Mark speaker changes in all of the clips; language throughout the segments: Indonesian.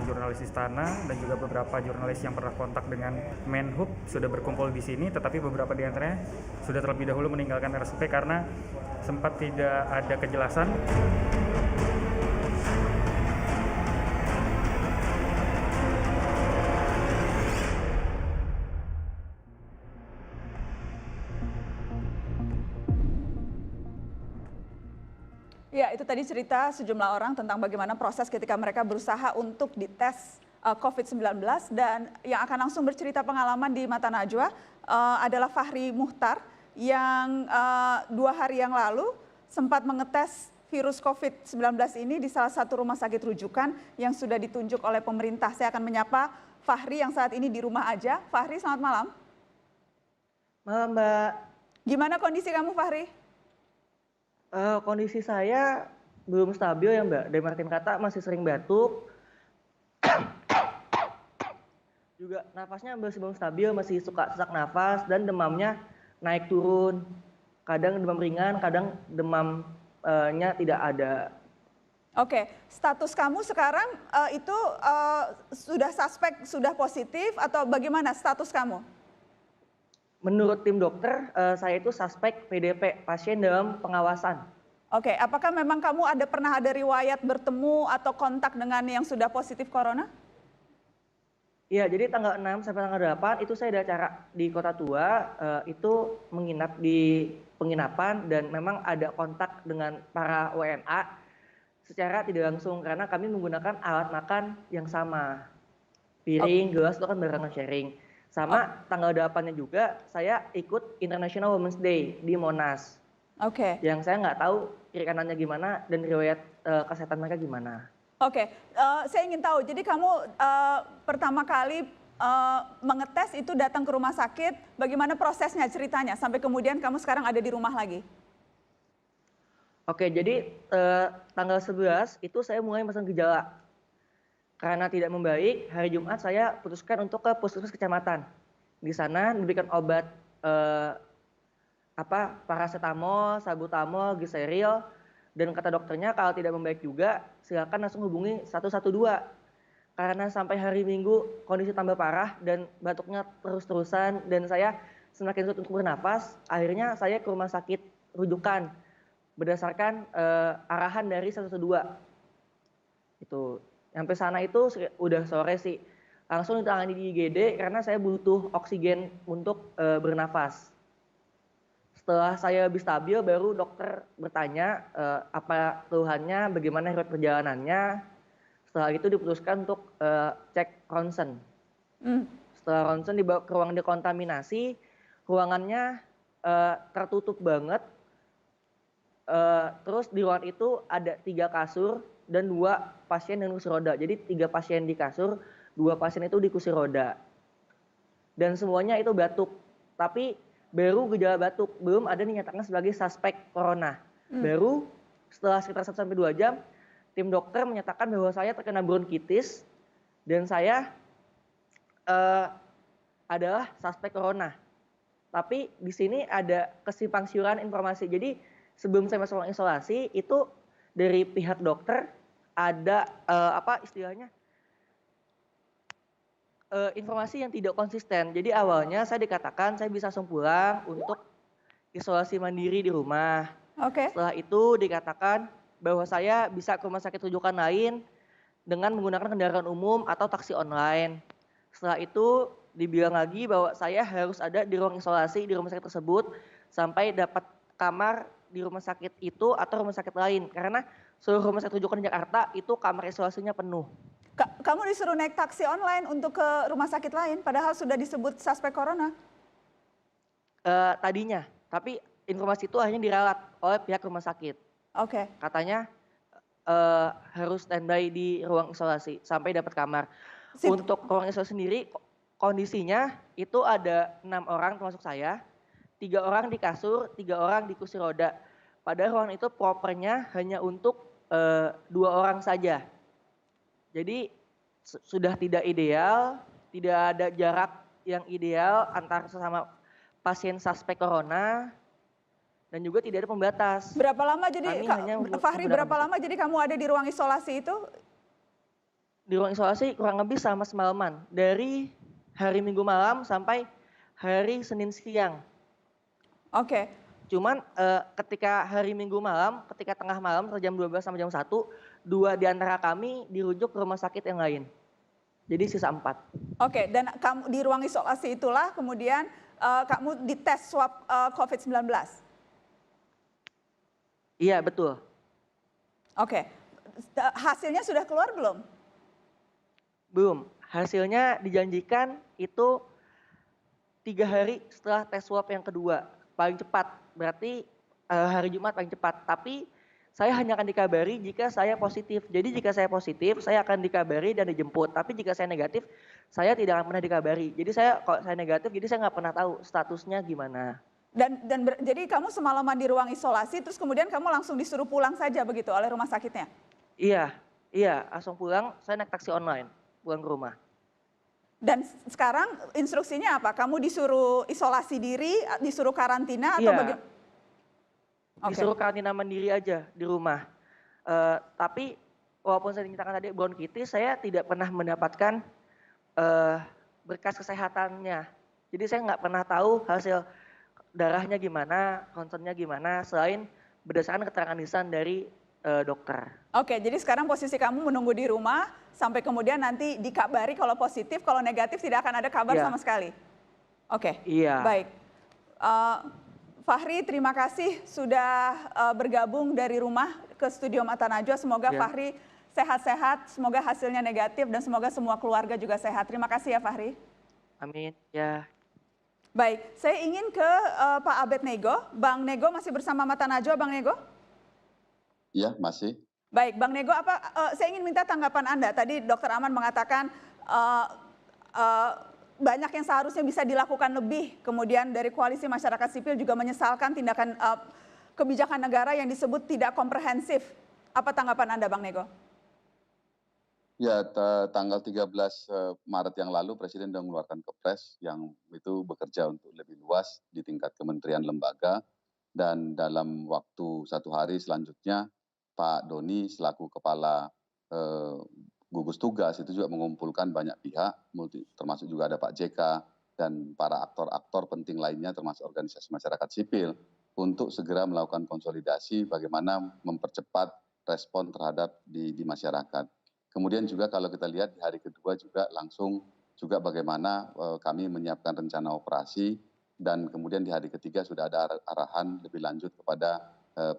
Speaker 1: teman-teman jurnalis Istana dan juga beberapa jurnalis yang pernah kontak dengan Menhub sudah berkumpul di sini, tetapi beberapa di antaranya sudah terlebih dahulu meninggalkan RSUP karena sempat tidak ada kejelasan.
Speaker 2: Ya, itu tadi cerita sejumlah orang tentang bagaimana proses ketika mereka berusaha untuk dites COVID-19, dan yang akan langsung bercerita pengalaman di Mata Najwa adalah Fahri Muhtar yang 2 hari yang lalu sempat mengetes virus COVID-19 ini di salah satu rumah sakit rujukan yang sudah ditunjuk oleh pemerintah. Saya akan menyapa Fahri yang saat ini di rumah aja. Fahri, selamat malam.
Speaker 3: Malam, Mbak.
Speaker 2: Gimana kondisi kamu, Fahri?
Speaker 3: Kondisi saya belum stabil ya, Mbak. Dari makin kata masih sering batuk. Juga nafasnya masih belum stabil, masih suka sesak nafas, dan demamnya naik turun. Kadang demam ringan, kadang demamnya tidak ada.
Speaker 2: Oke, status kamu sekarang itu sudah suspek, sudah positif, atau bagaimana status kamu?
Speaker 3: Menurut tim dokter, saya itu suspek PDP, pasien dalam pengawasan.
Speaker 2: Oke, apakah memang kamu pernah ada riwayat bertemu atau kontak dengan yang sudah positif corona?
Speaker 3: Iya, jadi tanggal 6 sampai tanggal 8 itu saya ada acara di Kota Tua, itu menginap di penginapan dan memang ada kontak dengan para WNA secara tidak langsung karena kami menggunakan alat makan yang sama. Piring, gelas itu kan barengan sharing. Sama tanggal 8-nya juga saya ikut International Women's Day di Monas.
Speaker 2: Oke.
Speaker 3: Yang saya nggak tahu kiri kanannya gimana dan riwayat kesehatan mereka gimana.
Speaker 2: Oke, saya ingin tahu, jadi kamu pertama kali mengetes itu datang ke rumah sakit, bagaimana prosesnya, ceritanya, sampai kemudian kamu sekarang ada di rumah lagi?
Speaker 3: Oke, jadi tanggal 11 itu saya mulai pasang gejala. Karena tidak membaik, hari Jumat saya putuskan untuk ke puskesmas kecamatan. Di sana diberikan obat paracetamol, salbutamol, Giseril, dan kata dokternya kalau tidak membaik juga silakan langsung hubungi 112. Karena sampai hari Minggu kondisi tambah parah dan batuknya terus-terusan dan saya semakin sulit untuk bernafas, akhirnya saya ke rumah sakit rujukan berdasarkan arahan dari 112. Itu. Sampai sana itu udah sore sih, langsung ditangani di IGD karena saya butuh oksigen untuk bernafas. Setelah saya lebih stabil, baru dokter bertanya apa keluhannya, bagaimana riwayat perjalanannya. Setelah itu diputuskan untuk cek ronsen. Setelah ronsen dibawa ke ruang dekontaminasi, ruangannya tertutup banget. Terus di ruangan itu ada 3 kasur dan 2 pasien dengan kursi roda. Jadi 3 pasien di kasur, 2 pasien itu di kursi roda. Dan semuanya itu batuk. Tapi baru gejala batuk, belum ada dinyatakan sebagai suspek corona. Baru setelah sekitar 1-2 jam, tim dokter menyatakan bahwa saya terkena bronkitis dan saya adalah suspek corona. Tapi di sini ada kesimpang siuran informasi. Jadi sebelum saya masuk ruang isolasi itu dari pihak dokter ada informasi yang tidak konsisten. Jadi awalnya saya dikatakan saya bisa langsung pulang untuk isolasi mandiri di rumah.
Speaker 2: Oke.
Speaker 3: Setelah itu dikatakan bahwa saya bisa ke rumah sakit rujukan lain dengan menggunakan kendaraan umum atau taksi online. Setelah itu dibilang lagi bahwa saya harus ada di ruang isolasi di rumah sakit tersebut sampai dapat kamar di rumah sakit itu atau rumah sakit lain. Karena seluruh rumah sakit rujukan di Jakarta itu kamar isolasinya penuh.
Speaker 2: Kamu disuruh naik taksi online untuk ke rumah sakit lain, padahal sudah disebut suspek corona?
Speaker 3: Tadinya, tapi informasi itu hanya diralat oleh pihak rumah sakit.
Speaker 2: Oke.
Speaker 3: Katanya harus standby di ruang isolasi sampai dapat kamar. Untuk ruang isolasi sendiri kondisinya itu ada 6 orang termasuk saya, 3 orang di kasur, 3 orang di kursi roda. Padahal ruangan itu propernya hanya untuk 2 orang saja. Jadi sudah tidak ideal, tidak ada jarak yang ideal antara sesama pasien suspek corona dan juga tidak ada pembatas.
Speaker 2: Berapa lama jadi,
Speaker 3: Fahri,
Speaker 2: berapa lama jadi kamu ada di ruang isolasi itu?
Speaker 3: di ruang isolasi kurang lebih sama semalaman, dari hari Minggu malam sampai hari Senin siang.
Speaker 2: Oke.
Speaker 3: Cuman ketika hari Minggu malam, ketika tengah malam jam 12 sampai jam 1, 2 di antara kami dirujuk ke rumah sakit yang lain. Jadi sisa 4.
Speaker 2: Oke, dan kamu di ruang isolasi itulah kemudian kamu dites swab COVID-19.
Speaker 3: Iya, betul.
Speaker 2: Oke. Hasilnya sudah keluar belum?
Speaker 3: Belum. Hasilnya dijanjikan itu 3 hari setelah tes swab yang kedua. Paling cepat. Berarti hari Jumat paling cepat. Tapi saya hanya akan dikabari jika saya positif. Jadi jika saya positif, saya akan dikabari dan dijemput. Tapi jika saya negatif, saya tidak akan pernah dikabari. Jadi kalau saya negatif, jadi saya nggak pernah tahu statusnya gimana.
Speaker 2: Jadi kamu semalaman di ruang isolasi, terus kemudian kamu langsung disuruh pulang saja begitu oleh rumah sakitnya?
Speaker 3: Iya, langsung pulang. Saya naik taksi online, pulang ke rumah.
Speaker 2: Dan sekarang instruksinya apa? Kamu disuruh isolasi diri, disuruh karantina atau bagaimana?
Speaker 3: Disuruh karantina mandiri aja di rumah. Tapi walaupun saya dinyatakan tadi bronkitis, saya tidak pernah mendapatkan berkas kesehatannya. Jadi saya nggak pernah tahu hasil darahnya gimana, ronsennya gimana, selain berdasarkan keterangan lisan dari dokter.
Speaker 2: Oke, jadi sekarang posisi kamu menunggu di rumah sampai kemudian nanti dikabari kalau positif, kalau negatif tidak akan ada kabar sama sekali. Oke, baik. Fahri, terima kasih sudah bergabung dari rumah ke studio Mata Najwa. Semoga Fahri sehat-sehat, semoga hasilnya negatif dan semoga semua keluarga juga sehat. Terima kasih ya Fahri.
Speaker 3: Amin, ya.
Speaker 2: Baik, saya ingin ke Pak Abed Nego. Bang Nego masih bersama Mata Najwa, Bang Nego?
Speaker 4: Iya, masih.
Speaker 2: Baik, Bang Nego, saya ingin minta tanggapan Anda. Tadi Dr. Aman mengatakan banyak yang seharusnya bisa dilakukan lebih. Kemudian dari koalisi masyarakat sipil juga menyesalkan tindakan kebijakan negara yang disebut tidak komprehensif. Apa tanggapan Anda, Bang Nego?
Speaker 4: Ya, tanggal 13 Maret yang lalu Presiden sudah mengeluarkan Kepres yang itu bekerja untuk lebih luas di tingkat kementerian lembaga, dan dalam waktu 1 hari selanjutnya Pak Doni selaku Kepala gugus tugas itu juga mengumpulkan banyak pihak, termasuk juga ada Pak JK dan para aktor-aktor penting lainnya termasuk organisasi masyarakat sipil untuk segera melakukan konsolidasi bagaimana mempercepat respon terhadap di masyarakat. Kemudian juga kalau kita lihat di hari kedua juga langsung juga bagaimana kami menyiapkan rencana operasi, dan kemudian di hari ketiga sudah ada arahan lebih lanjut kepada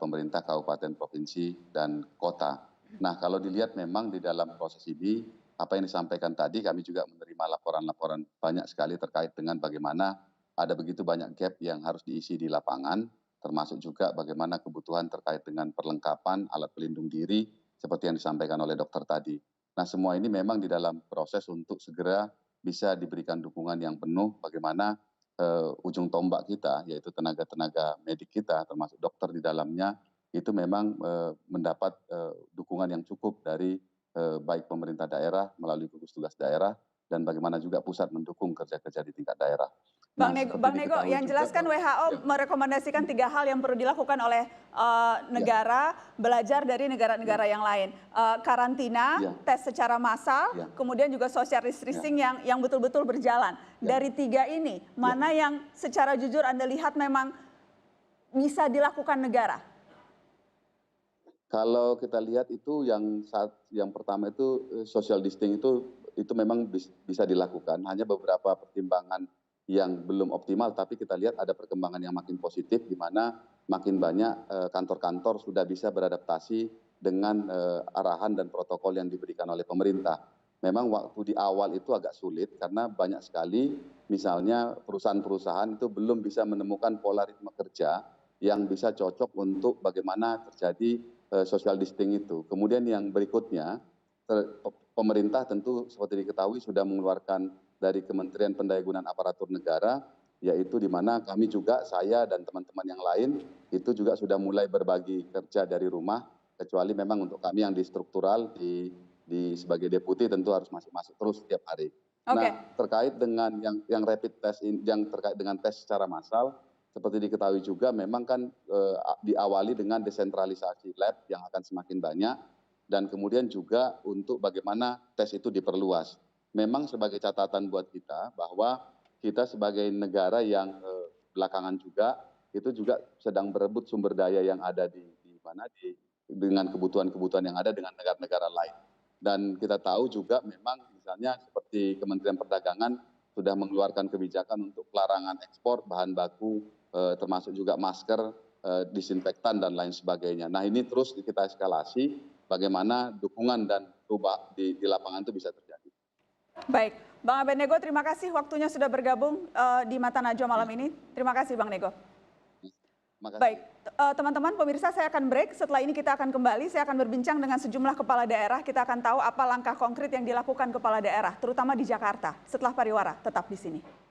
Speaker 4: pemerintah kabupaten, provinsi, dan kota. Nah, kalau dilihat memang di dalam proses ini, apa yang disampaikan tadi, kami juga menerima laporan-laporan banyak sekali terkait dengan bagaimana ada begitu banyak gap yang harus diisi di lapangan, termasuk juga bagaimana kebutuhan terkait dengan perlengkapan alat pelindung diri, seperti yang disampaikan oleh dokter tadi. Nah, semua ini memang di dalam proses untuk segera bisa diberikan dukungan yang penuh bagaimana ujung tombak kita, yaitu tenaga-tenaga medik kita, termasuk dokter di dalamnya, itu memang mendapat dukungan yang cukup dari baik pemerintah daerah melalui gugus tugas daerah, dan bagaimana juga pusat mendukung kerja-kerja di tingkat daerah.
Speaker 2: Bang Nego, yang jelaskan WHO merekomendasikan 3 hal yang perlu dilakukan oleh negara, belajar dari negara-negara yang lain. Karantina, tes secara massal, kemudian juga social distancing yang betul-betul berjalan. Dari 3 ini, mana yang secara jujur Anda lihat memang bisa dilakukan negara?
Speaker 4: Kalau kita lihat itu yang pertama itu social distancing itu memang bisa dilakukan, hanya beberapa pertimbangan yang belum optimal, tapi kita lihat ada perkembangan yang makin positif di mana makin banyak kantor-kantor sudah bisa beradaptasi dengan arahan dan protokol yang diberikan oleh pemerintah. Memang waktu di awal itu agak sulit karena banyak sekali misalnya perusahaan-perusahaan itu belum bisa menemukan pola ritme kerja yang bisa cocok untuk bagaimana terjadi social distancing itu. Kemudian yang berikutnya, pemerintah tentu seperti diketahui sudah mengeluarkan dari Kementerian Pendayagunaan Aparatur Negara, yaitu di mana kami juga, saya dan teman-teman yang lain, itu juga sudah mulai berbagi kerja dari rumah, kecuali memang untuk kami yang di struktural, sebagai deputi tentu harus masuk terus setiap hari. Nah, terkait dengan yang rapid test, yang terkait dengan tes secara massal, seperti diketahui juga memang kan diawali dengan desentralisasi lab yang akan semakin banyak, dan kemudian juga untuk bagaimana tes itu diperluas. Memang sebagai catatan buat kita bahwa kita sebagai negara yang belakangan juga itu juga sedang berebut sumber daya yang ada dengan kebutuhan-kebutuhan yang ada dengan negara-negara lain. Dan kita tahu juga memang misalnya seperti Kementerian Perdagangan sudah mengeluarkan kebijakan untuk pelarangan ekspor bahan baku termasuk juga masker, disinfektan dan lain sebagainya. Nah, ini terus kita eskalasi bagaimana dukungan dan perubahan di lapangan itu bisa terjadi.
Speaker 2: Baik, Bang Aben-Nego, terima kasih waktunya sudah bergabung di Mata Najwa malam ini. Terima kasih Bang Nego. Baik, teman-teman pemirsa, saya akan break. Setelah ini kita akan kembali, saya akan berbincang dengan sejumlah kepala daerah. Kita akan tahu apa langkah konkret yang dilakukan kepala daerah, terutama di Jakarta. Setelah pariwara, tetap di sini.